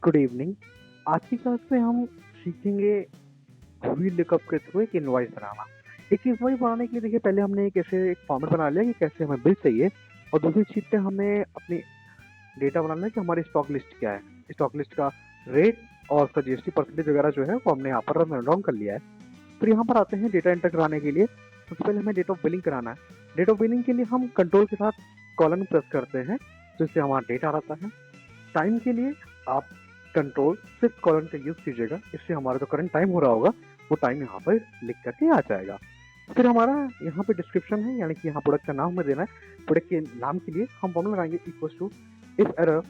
Good evening. आज की class में हम सीखेंगे VLOOKUP के थ्रू एक इनवॉइस बनाना। एक इनवॉइस बनाने के लिए देखिए पहले हमने एक ऐसे एक फॉर्मेट बना लिया कि कैसे हमें बिल चाहिए, और दूसरी चीज़ पे हमें अपनी डेटा बनाना है कि हमारी स्टॉक लिस्ट क्या है, स्टॉक लिस्ट का रेट और उसका जीएसटी परसेंटेज वगैरह जो है वो हमने यहाँ पर नोट डाउन कर लिया है। फिर यहाँ पर आते हैं डेटा एंटर कराने के लिए। सबसे पहले हमें डेट ऑफ बिलिंग कराना है। डेट ऑफ बिलिंग के लिए हम कंट्रोल के साथ कॉलन प्रेस करते हैं तो इससे हमारा डेटा आता है। टाइम के लिए आप कंट्रोल सिर्फ कॉलन का यूज कीजिएगा, इससे हमारा जो करंट टाइम हो रहा होगा वो टाइम यहाँ पर लिख करके आ जाएगा। फिर हमारा यहाँ पे डिस्क्रिप्शन है, यानी कि यहाँ प्रोडक्ट का नाम हमें देना है। प्रोडक्ट के नाम के लिए हम फॉर्मूला लगाएंगे equal to if error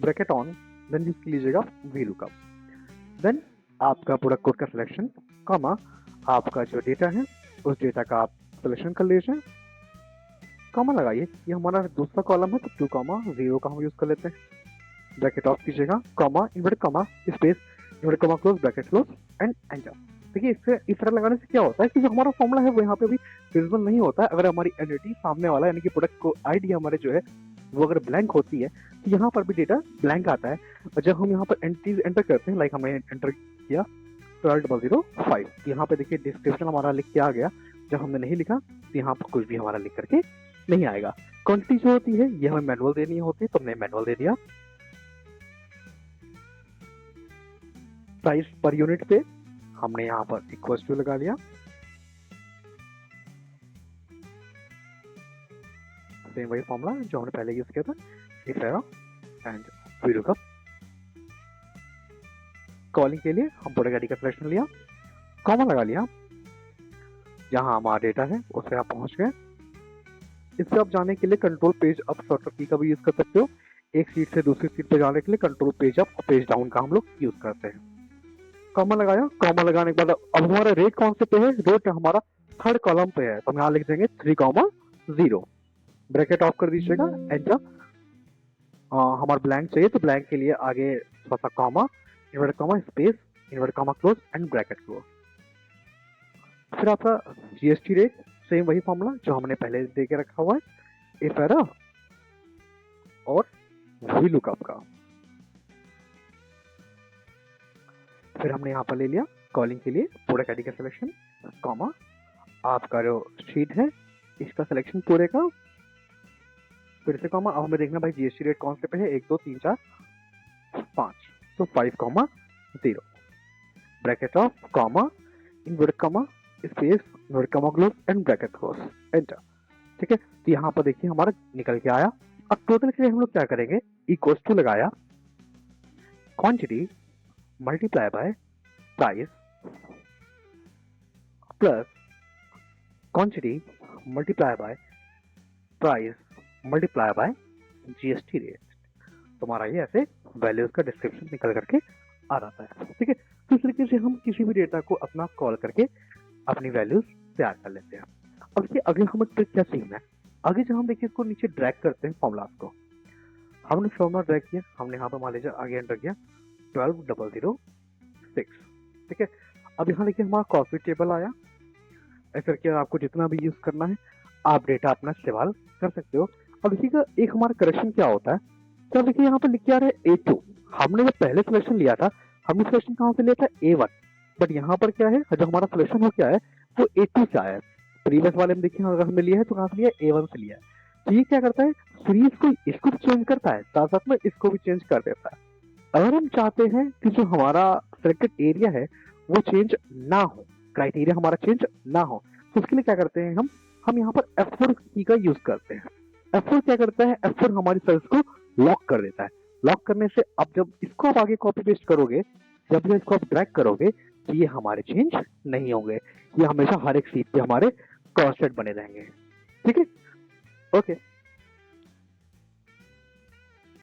bracket on then use लीजिएगा VLOOKUP। देन आपका प्रोडक्ट कोड का सिलेक्शन कॉमा आपका जो डेटा है उस डेटा का आप सिलेक्शन कर लीजिए, कॉमा लगाइए। ये हमारा दूसरा कॉलम है तो 2,0 का हम यूज कर लेते हैं। ब्रैकेट ऑफ कीजिएगा, comma invert comma space invert comma close bracket close and enter. देखिए इससे इस तरह लगाने से क्या होता है कि जो हमारा फॉर्मूला है वो यहाँ पे भी विजिबल नहीं होता है। अगर हमारी एंटिटी सामने वाला यानी कि प्रोडक्ट को आईडी हमारे जो है वो अगर ब्लैंक होती है तो यहाँ पर भी डेटा ब्लैंक आता है। और जब हम यहाँ पर एंटिटीज एंटर करते हैं, लाइक हमें एंटर किया 12005, यहाँ पे देखिए डिस्क्रिप्शन हमारा लिख के आ गया। जब हमने नहीं लिखा तो यहाँ पर कुछ भी हमारा लिख करके नहीं आएगा। क्वांटिटी जो होती है ये हमें मैनुअल देनी होती है तो हमने मैनुअल दे दिया। प्राइस पर यूनिट पे हमने यहाँ पर इक्वल टू लगा लिया। सेम वही फॉर्मूला जो हमने पहले यूज किया था, if error and VLOOKUP। Calling के लिए हम प्रोडक्ट आईडी का सिलेक्शन लिया, कॉमा लगा लिया। जहां हमारा डेटा है उसे आप पहुंच गए। इससे आप जाने के लिए कंट्रोल पेज अप शॉर्टकट की का भी यूज कर सकते हो। एक सीट से दूसरी सीट पे जाने के लिए control page up page down का हम लोग यूज करते हैं। कॉमा लगाया, कॉमा लगाने के बाद अब हमारा रेट कौन से पे है, रेट हमारा थर्ड कॉलम पे है तो हम यहाँ लिख देंगे 3,0। ब्रैकेट ऑफ कर दीजिएगा, एंटर। हमारा ब्लैंक चाहिए तो ब्लैंक के लिए आगे थोड़ा सा comma invert comma space invert comma close and bracket close. फिर आपका जीएसटी रेट सेम वही फॉर्मूला जो हमने पहले दे के रखा हुआ है, इफ एरर और VLOOKUP का। फिर हमने यहाँ पर ले लिया कॉलिंग के लिए प्रोडक्ट आईडी का सिलेक्शन, कॉमा आपका जो शीट है इसका सिलेक्शन पूरे का, फिर से कॉमा। अब हमें देखना भाई जीएसटी रेट कौन से पे है, 1 2 3 4 5, तो 5,0 bracket of comma invert comma space invert comma close and bracket close, enter. ठीक है, तो यहाँ पर देखिए हमारा निकल के आया। अब टोटल के लिए हम लोग क्या करेंगे, इक्वल टू लगाया quantity multiply by price plus quantity multiply by price multiply by GST rate. तुम्हारा ये ऐसे वैल्यूज का डिस्क्रिप्शन निकल करके आ जाता है। ठीक है, तो इस तरीके से हम किसी भी डेटा को अपना कॉल करके अपनी वैल्यूज तैयार कर लेते हैं। अब देखिए अगले हमें ट्रिक क्या सीखना है। आगे जब हम देखिए इसको नीचे ड्रैग करते हैं फॉर्मूलाज को, हमने फॉर्मूला ड्रैग किया, हमने यहाँ पर मान लीजिए आगे एंटर किया 12,006। ठीक है, अब यहाँ देखिए हमारा कॉफी टेबल आया। ऐसा करके आपको जितना भी यूज करना है आप डेटा अपना इस्तेमाल कर सकते हो। अब देखिएगा एक हमारा करेक्शन क्या होता है, तो देखिए यहाँ पर लिख के आ रहा है A2। हमने जब पहले सिलेक्शन लिया था हमने सिलेक्शन कहाँ से लिया था, A1, बट यहाँ पर क्या है जो हमारा सिलेक्शन हो क्या है वो A2 से आया है। प्रीवियस वाले में देखिए अगर हमने लिया है तो कहाँ से लिया, A1 से लिया है। तो ये क्या करता है, सीरीज को इसको चेंज करता है, साथ साथ में इसको भी चेंज कर देता है। अगर हम चाहते हैं कि जो हमारा सिलेक्टेड एरिया है वो चेंज ना हो, क्राइटेरिया हमारा चेंज ना हो, तो उसके लिए क्या करते हैं हम यहाँ पर F4 की का यूज करते हैं। F4 क्या करता है, F4 हमारी सेल्स को लॉक कर देता है। लॉक करने से अब जब इसको आप आगे कॉपी पेस्ट करोगे, जब भी इसको आप ड्रैग करोगे तो ये हमारे चेंज नहीं होंगे, ये हमेशा हर एक सीट पे हमारे कांस्टेंट बने रहेंगे। ठीक है, ओके।